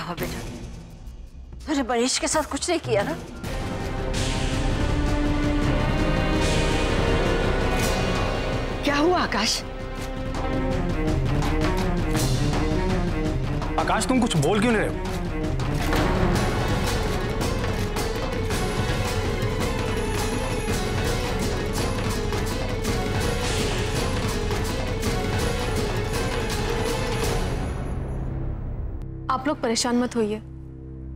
हुआ बेटा? तूने मनीष के साथ कुछ नहीं किया ना? क्या हुआ आकाश? आकाश तुम कुछ बोल क्यों नहीं रहे हो? आप लोग परेशान मत होइए,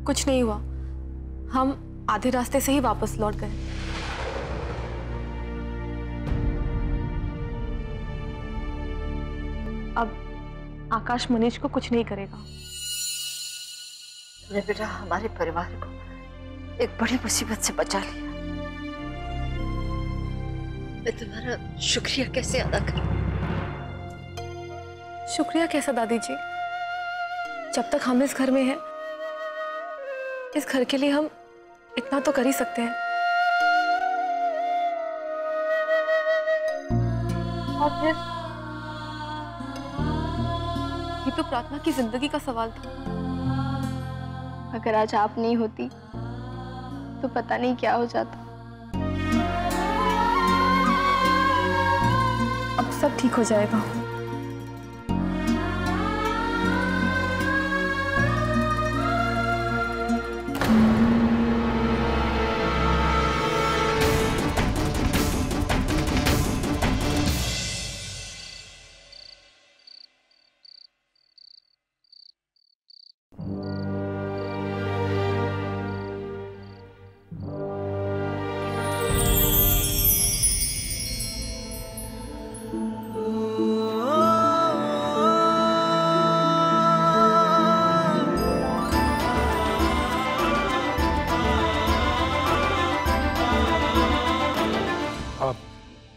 कुछ नहीं हुआ। हम आधे रास्ते से ही वापस लौट गए। अब आकाश मनीष को कुछ नहीं करेगा। तूने बेटा हमारे परिवार को एक बड़ी मुसीबत से बचा लिया। मैं तुम्हारा शुक्रिया कैसे अदा करूं? शुक्रिया कैसा दादी जी? जब तक हम इस घर में हैं, इस घर के लिए हम इतना तो कर ही सकते हैं। और फिर ये तो प्रार्थना की जिंदगी का सवाल था। अगर आज आप नहीं होती तो पता नहीं क्या हो जाता। अब सब ठीक हो जाएगा।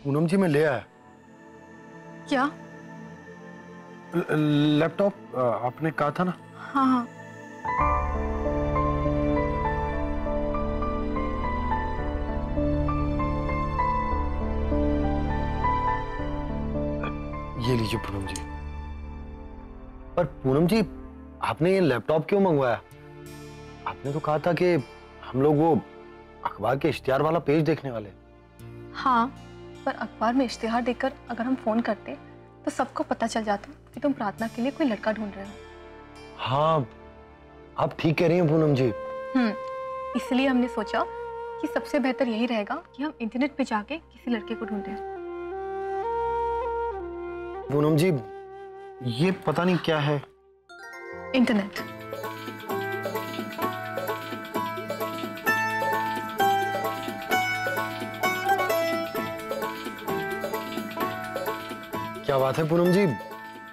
पूनम जी मैं ले आया। क्या? लैपटॉप आपने कहा था ना। हाँ हाँ। ये लीजिए पूनम जी। पर पूनम जी आपने ये लैपटॉप क्यों मंगवाया? आपने तो कहा था कि हम लोग वो अखबार के इश्तिहार वाला पेज देखने वाले। हाँ, पर अखबार में इश्तिहार देखकर अगर हम फोन करते तो सबको पता चल जाता कि तुम प्रार्थना के लिए कोई लड़का ढूंढ रहे हो। हाँ, आप ठीक कह रही हैं पूनम जी। इसलिए हमने सोचा कि सबसे बेहतर यही रहेगा कि हम इंटरनेट पे जाके किसी लड़के को ढूंढें। पूनम जी ये पता नहीं क्या है। इंटरनेट। क्या बात है पूनम जी,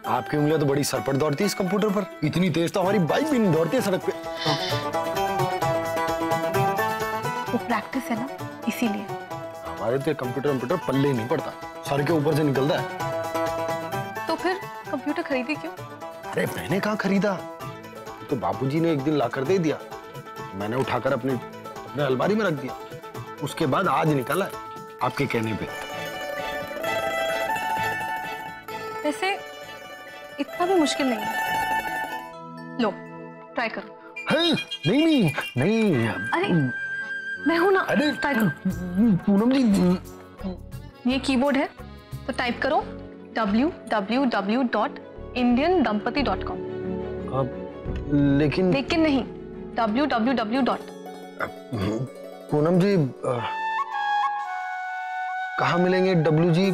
आपकी उंगलियां तो बड़ी सरपट दौड़ती है इस कंप्यूटर पर। इतनी तेज तो हमारी बाइक भी नहीं दौड़ती है सड़क पे। वो प्रैक्टिस है ना, इसीलिए। हमारे तो कंप्यूटर पल्ले ही नहीं पड़ता, सर के ऊपर से निकलता है। तो फिर कंप्यूटर खरीदी क्यों? अरे मैंने कहाँ खरीदा, तो बाबूजी ने एक दिन लाकर दे दिया, मैंने उठाकर अपने अलमारी में रख दिया। उसके बाद आज निकला है आपके कहने पे। वैसे इतना भी मुश्किल नहीं है। लो ट्राई करो। नहीं। अरे मैं हूं ना। अरे ट्राई करो। पूनम जी ये कीबोर्ड है तो टाइप करो www.indiandampati.com। लेकिन नहीं, www. पूनम जी कहाँ मिलेंगे डब्ल्यू जी?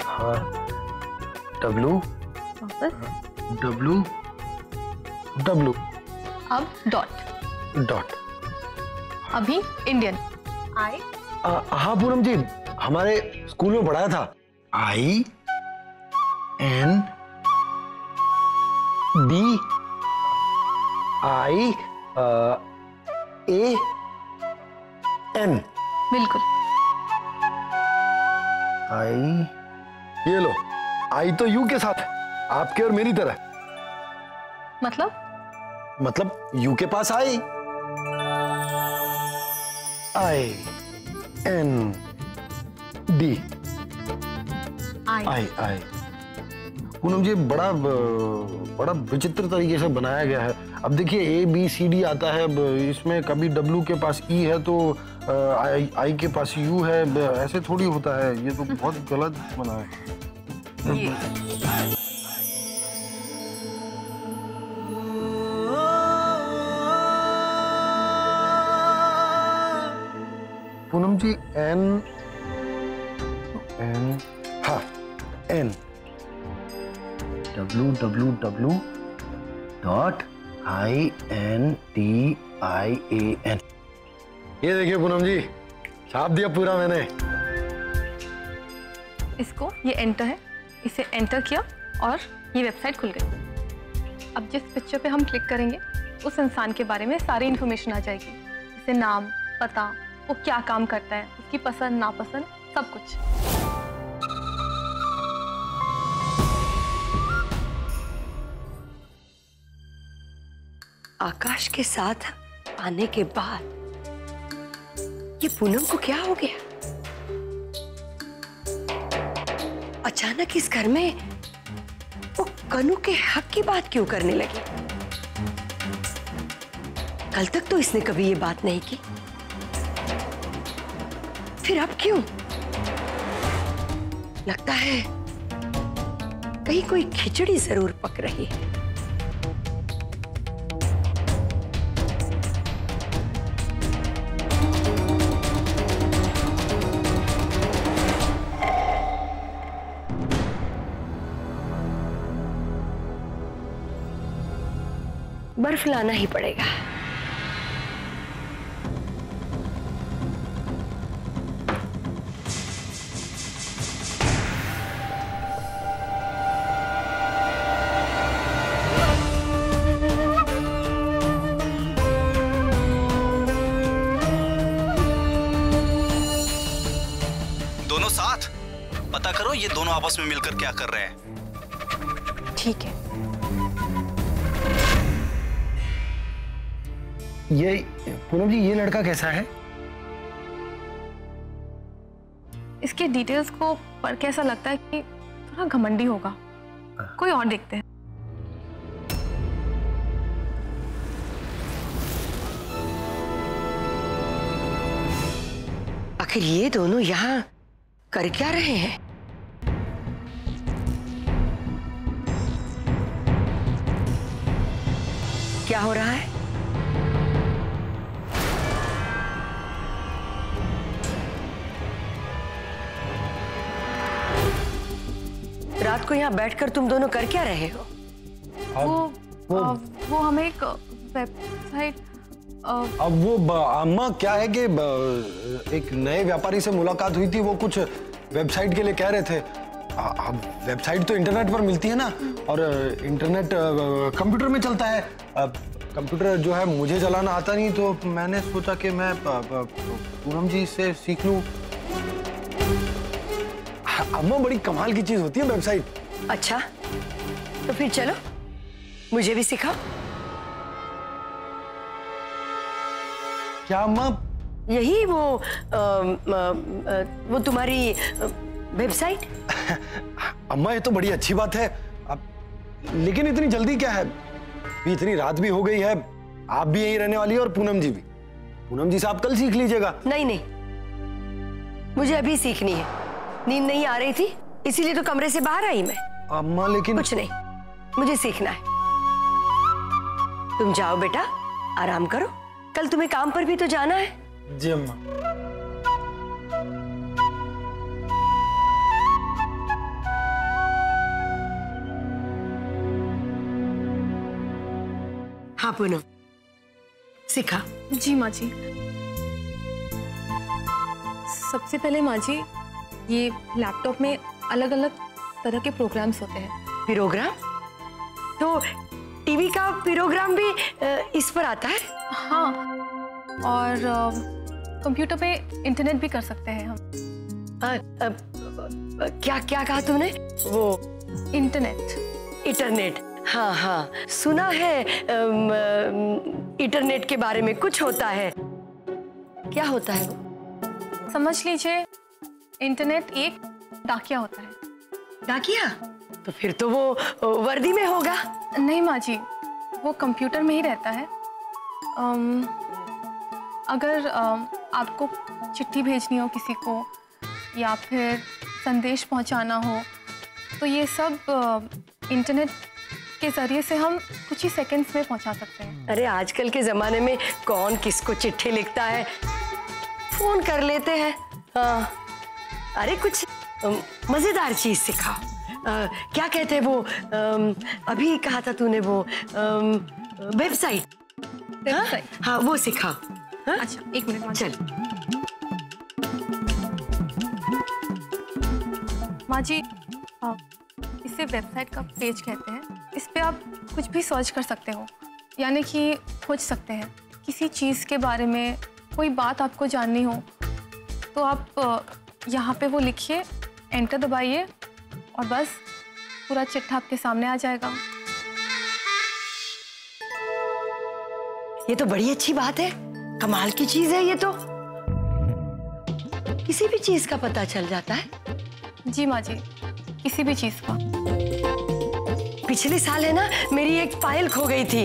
हाँ डब्ल्यू। अब डॉट। अभी इंडियन। हाँ पूनम जी हमारे स्कूल में पढ़ाया था। INDIAN। बिल्कुल। ये लो, आई तो यू के साथ है, आपके और मेरी तरह। मतलब यू के पास आई IND। आई पूनम जी बड़ा विचित्र तरीके से बनाया गया है। अब देखिए ABCD आता है, इसमें कभी W के पास E है तो I के पास U है, ऐसे थोड़ी होता है। ये तो बहुत गलत बना है। ये पूनम जी हाँ N www.INTIAN। ये देखिए पूनम जी, छाप दिया पूरा मैंने। इसको ये एंटर है, इसे एंटर किया और ये वेबसाइट खुल गई। अब जिस पिक्चर पे हम क्लिक करेंगे उस इंसान के बारे में सारी इन्फॉर्मेशन आ जाएगी, जैसे नाम, पता, वो क्या काम करता है, उसकी पसंद नापसंद, सब कुछ। आकाश के साथ आने के बाद ये पूनम को क्या हो गया? अचानक इस घर में वो कनू के हक की बात क्यों करने लगी? कल तक तो इसने कभी ये बात नहीं की, फिर अब क्यों? लगता है कहीं कोई खिचड़ी जरूर पक रही है। बर्फ लाना ही पड़ेगा। दोनों साथ पता करो ये दोनों आपस में मिलकर क्या कर रहे हैं। ठीक है। ये पूनम जी, ये लड़का कैसा है? इसके डिटेल्स को पढ़ के ऐसा लगता है कि थोड़ा घमंडी होगा। कोई और देखते हैं। आखिर ये दोनों यहाँ कर क्या रहे हैं? क्या हो रहा है? रात को यहाँ बैठकर तुम दोनों कर क्या रहे हो? वो हमें एक वेबसाइट। अब वो अम्मा क्या है कि एक नए व्यापारी से मुलाकात हुई थी, वो कुछ वेबसाइट के लिए कह रहे थे। अब वेबसाइट तो इंटरनेट पर मिलती है ना, और इंटरनेट कंप्यूटर में चलता है। कंप्यूटर जो है मुझे चलाना आता नहीं, तो मैंने सोचा कि मैं पूनम जी से सीख लूं। अम्मा बड़ी कमाल की चीज होती है वेबसाइट। अच्छा, तो फिर चलो मुझे भी सिखाओ। क्या अम्मा? यही वो तुम्हारी वेबसाइट? अम्मा ये तो बड़ी अच्छी बात है। अब लेकिन इतनी जल्दी क्या है? इतनी रात भी हो गई है, आप भी यहीं रहने वाली है और पूनम जी भी। पूनम जी से आप कल सीख लीजिएगा। नहीं नहीं, मुझे अभी सीखनी है। नींद नहीं आ रही थी, इसीलिए तो कमरे से बाहर आई मैं। अम्मा लेकिन कुछ नहीं, मुझे सीखना है। तुम जाओ बेटा, आराम करो, कल तुम्हें काम पर भी तो जाना है। जी अम्मा। हाँ पूनम, सिखा। जी माँ जी। सबसे पहले माँ जी, ये लैपटॉप में अलग अलग तरह के प्रोग्राम्स होते हैं। प्रोग्राम? तो टीवी का प्रोग्राम भी इस पर आता है? हाँ, और कंप्यूटर पे इंटरनेट भी कर सकते हैं हम। क्या क्या कहा तुमने? वो इंटरनेट। इंटरनेट, हाँ हाँ सुना है। इंटरनेट के बारे में कुछ होता है। क्या होता है वो? समझ लीजिए इंटरनेट एक डाकिया होता है डाकिया? तो फिर तो वो वर्दी में होगा। नहीं माँ जी, वो कंप्यूटर में ही रहता है। अगर आपको चिट्ठी भेजनी हो किसी को या फिर संदेश पहुंचाना हो तो ये सब इंटरनेट के जरिए से हम कुछ ही सेकंड्स में पहुंचा सकते हैं। अरे आजकल के जमाने में कौन किसको चिट्ठी लिखता है, फोन कर लेते हैं। अरे कुछ मजेदार चीज सिखाओ। क्या कहते हैं वो, अभी कहा था तूने वो वेबसाइट। हाँ वो सिखाओ। हाँ? अच्छा एक मिनट माँ। चल माँ जी, इसे वेबसाइट का पेज कहते हैं। इस पे आप कुछ भी सर्च कर सकते हो, यानी कि खोज सकते हैं किसी चीज़ के बारे में। कोई बात आपको जाननी हो तो आप यहाँ पे वो लिखिए, एंटर दबाइए और बस पूरा चिट्ठा आपके सामने आ जाएगा। ये तो बड़ी अच्छी बात है, कमाल की चीज है ये तो। किसी भी चीज का पता चल जाता है। जी माँ जी, किसी भी चीज़ का। पिछले साल है ना, मेरी एक फाइल खो गई थी।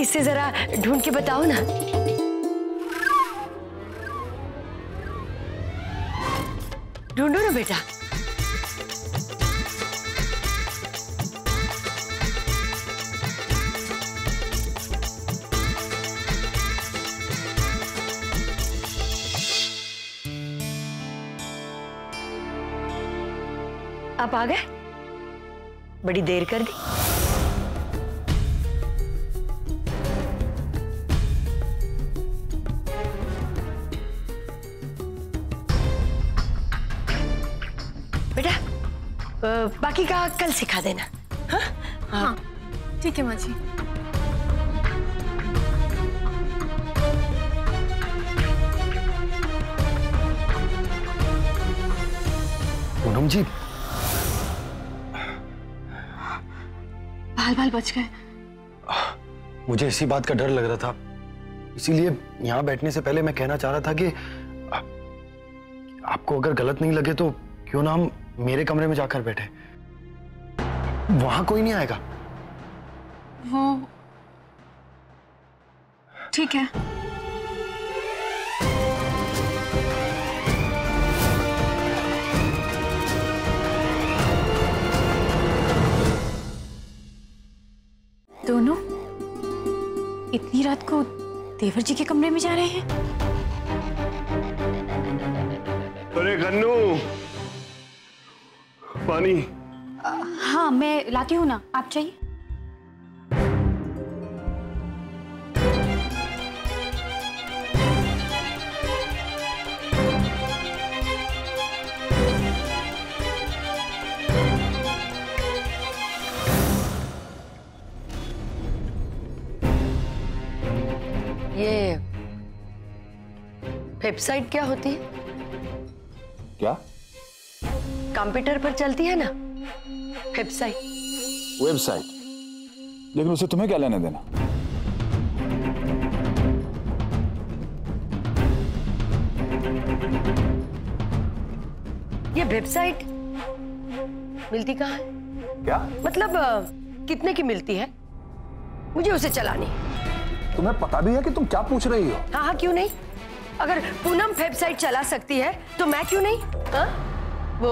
इसे जरा ढूंढ के बताओ ना। ढूंढो ना बेटा। आप आ गए? बड़ी देर कर दी। बेटा बाकी का कल सिखा देना। हाँ हाँ ठीक है माँ जी। पूनम जी, बाल बच गए। मुझे इसी बात का डर लग रहा था, इसीलिए यहाँ बैठने से पहले मैं कहना चाह रहा था कि आपको अगर गलत नहीं लगे तो क्यों ना हम मेरे कमरे में जाकर बैठे, वहां कोई नहीं आएगा। वो ठीक है। दोनों इतनी रात को देवर जी के कमरे में जा रहे हैं? अरे गन्नू, पानी। हाँ मैं लाती हूँ ना, आप चाहिए? ये वेबसाइट क्या होती है? क्या? कंप्यूटर पर चलती है ना वेबसाइट। वेबसाइट? लेकिन उसे तुम्हें क्या लेने देना? ये वेबसाइट मिलती कहाँ है? क्या? मतलब कितने की मिलती है? मुझे उसे चलानी है। तुम्हें पता भी है कि तुम क्या पूछ रही हो? हाँ हाँ क्यों नहीं, अगर पूनम वेबसाइट चला सकती है तो मैं क्यों नहीं? हाँ? वो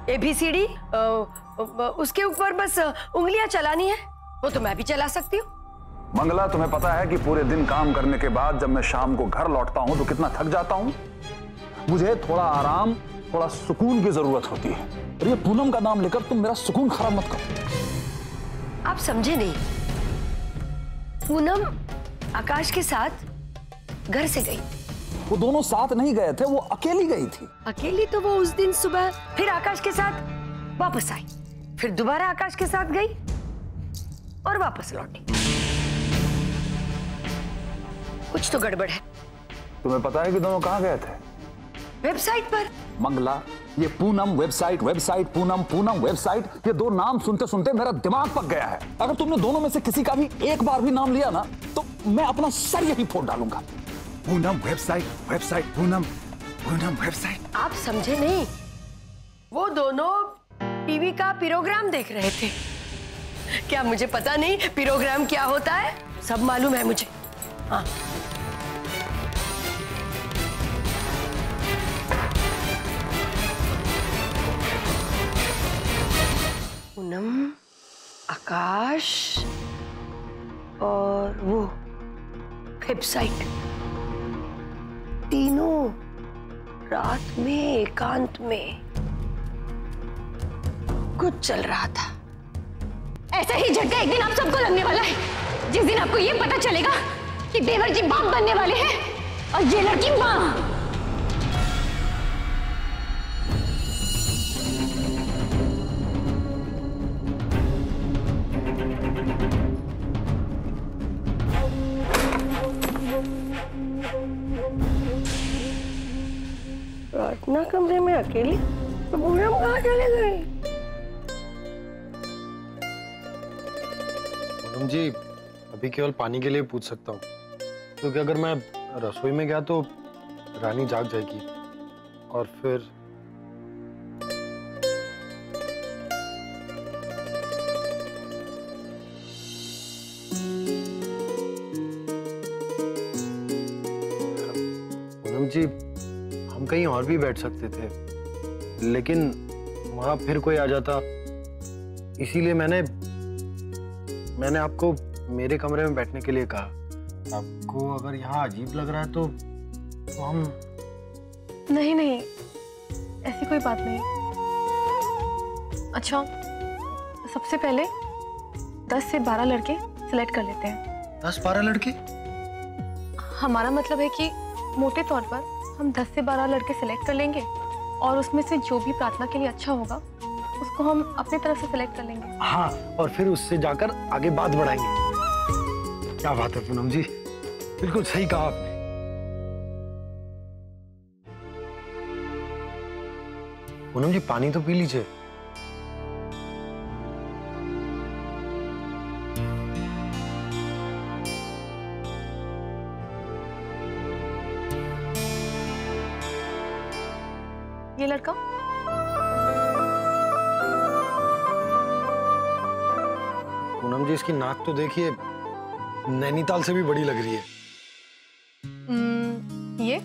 ABCD उसके ऊपर बस उंगलियां चलानी है, वो तो मैं भी चला सकती हूँ। मंगला, तुम्हें पता है कि पूरे दिन काम करने के बाद जब मैं शाम को घर लौटता हूँ तो कितना थक जाता हूँ। मुझे थोड़ा आराम, थोड़ा सुकून की जरूरत होती है। और ये पूनम का नाम लेकर तुम मेरा सुकून खराब मत करो। आप समझे नहीं, पूनम आकाश के साथ घर से गई। वो दोनों साथ नहीं गए थे, वो अकेली गई थी। अकेली तो वो उस दिन सुबह फिर आकाश के साथ वापस आई, फिर दोबारा आकाश के साथ गई और वापस लौटी। कुछ तो गड़बड़ है। तुम्हें पता है कि दोनों कहाँ गए थे? वेबसाइट पर। मंगला, ये Poonam website, website Poonam, Poonam website, ये दो नाम सुनते सुनते मेरा दिमाग पक गया है। अगर तुमने दोनों में से किसी का भी एक बार भी नाम लिया ना तो मैं अपना सर यही फोड़ डालूंगा। Poonam website, website Poonam, Poonam website. आप समझे नहीं, वो दोनों टीवी का प्रोग्राम देख रहे थे। क्या मुझे पता नहीं प्रोग्राम क्या होता है? सब मालूम है मुझे। हाँ। पूनम, आकाश और वो वेबसाइट, तीनों रात में एकांत में कुछ चल रहा था। ऐसा ही झटका एक दिन आप सबको लगने वाला है, जिस दिन आपको ये पता चलेगा कि देवर जी बाप बनने वाले हैं और ये लड़की मां। प्रार्थना कमरे में अकेली, तो पूनम कहाँ चले गए? पूनम जी, अभी केवल पानी के लिए पूछ सकता हूँ, क्योंकि अगर मैं रसोई में गया तो रानी जाग जाएगी और फिर पूनम जी, हम कहीं और भी बैठ सकते थे, लेकिन वहां फिर कोई आ जाता, इसीलिए मैंने आपको मेरे कमरे में बैठने के लिए कहा। आपको अगर यहाँ अजीब लग रहा है तो हम नहीं नहीं, ऐसी कोई बात नहीं। अच्छा, सबसे पहले 10 से 12 लड़के सिलेक्ट कर लेते हैं। 10-12 लड़के? हमारा मतलब है कि मोटे तौर पर हम 10 से 12 लड़के सिलेक्ट कर लेंगे और उसमें से जो भी प्रार्थना के लिए अच्छा होगा उसको हम अपनी तरफ से सिलेक्ट कर लेंगे। हाँ, और फिर उससे जाकर आगे बात बढ़ाएंगे। क्या बात है पूनम जी, बिल्कुल सही कहा आपने। पूनम जी, पानी तो पी लीजिए। ये लड़का पूनम जी, इसकी नाक तो देखिए, नैनीताल से भी बड़ी लग रही है। ये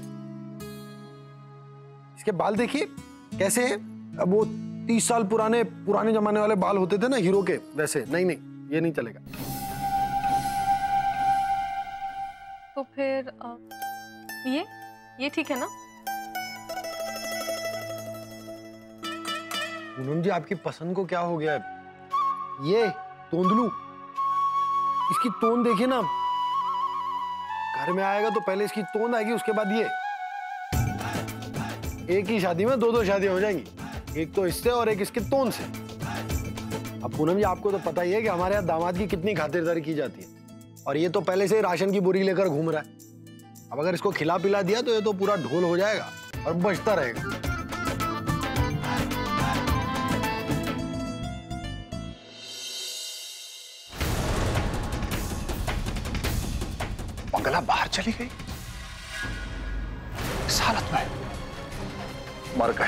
इसके बाल देखिए कैसे हैं। अब वो 30 साल पुराने जमाने वाले बाल होते थे ना हीरो के, वैसे। नहीं, ये नहीं चलेगा। तो फिर ये ठीक है ना? पूनम जी, आपकी पसंद को क्या हो गया है? ये तोंदलू, इसकी तोंद देखिए ना। घर में आएगा तो पहले इसकी तोंद आएगी, उसके बाद ये। एक ही शादी में 2 शादियां हो जाएंगी, एक तो इससे और एक इसके तोंद से। अब पूनम जी, आपको तो पता ही है कि हमारे यहाँ दामाद की कितनी खातिरदारी की जाती है, और ये तो पहले से ही राशन की बोरी लेकर घूम रहा है। अब अगर इसको खिला पिला दिया तो ये तो पूरा ढोल हो जाएगा और बजता रहेगा। मंगला बाहर चली गई, इस हालत में मर गए।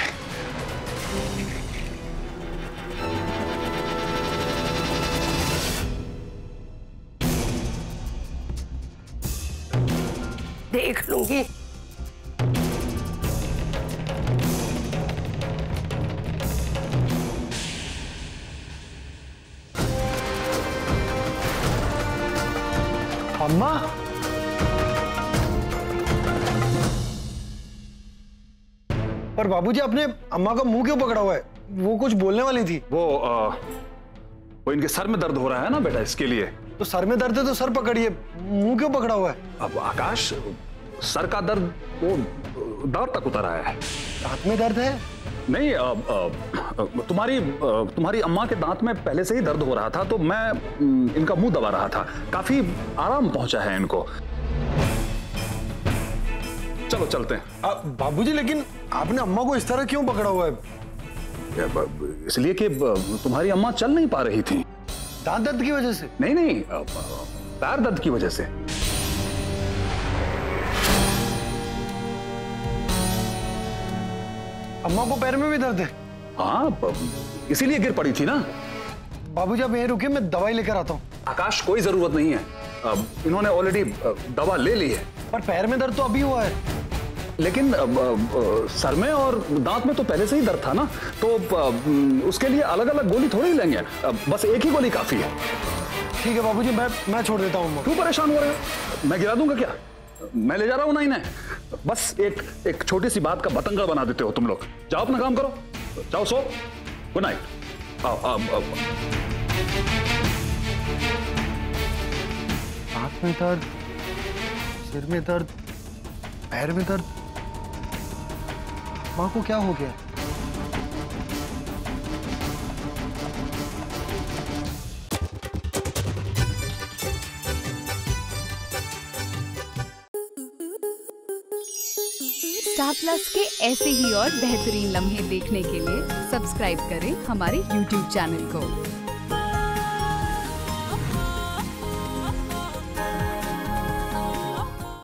देख लूंगी। अम्मा, पर बाबूजी, आपने अम्मा का मुंह क्यों पकड़ा हुआ है? वो कुछ बोलने वाली थी। वो इनके सर में दर्द हो रहा है ना बेटा, इसके लिए। तो सर में दर्द है तो सर पकड़िए, मुंह क्यों पकड़ा हुआ है? अब आकाश, सर का दर्द वो दांत तक उतर आया है। दांत में दर्द है? नहीं, तुम्हारी अम्मा के दांत में पहले से ही दर्द हो रहा था, तो मैं इनका मुंह दबा रहा था। काफी आराम पहुंचा है इनको। चलो चलते हैं। बाबूजी, लेकिन आपने अम्मा को इस तरह क्यों पकड़ा हुआ है? इसलिए कि तुम्हारी अम्मा चल नहीं पा रही थी। दांत दर्द की वजह से? नहीं, पैर दर्द की वजह से। अम्मा को पैर में भी दर्द है? हाँ, इसीलिए गिर पड़ी थी ना। बाबूजी आप यहीं रुकिए, मैं दवाई लेकर आता हूँ। आकाश, कोई जरूरत नहीं है, इन्होंने ऑलरेडी दवा ले ली है। पर पैर में दर्द तो अभी हुआ है। लेकिन सर में और दांत में तो पहले से ही दर्द था ना, तो उसके लिए अलग अलग गोली थोड़ी ही लेंगे, बस एक ही गोली काफी है। ठीक है बाबूजी, मैं छोड़ देता हूँ। क्यों परेशान हो रहे हो? मैं गिरा दूंगा क्या? मैं ले जा रहा हूं ना इन्हें। बस एक छोटी सी बात का बतंगड़ बना देते हो तुम लोग। जाओ अपना काम करो, जाओ सो। Good night. आओ। हाथ में दर्द, सिर में दर्द, पैर में दर्द, माँ को क्या हो गया? स्टार प्लस के ऐसे ही और बेहतरीन लम्हे देखने के लिए सब्सक्राइब करें हमारे YouTube चैनल को।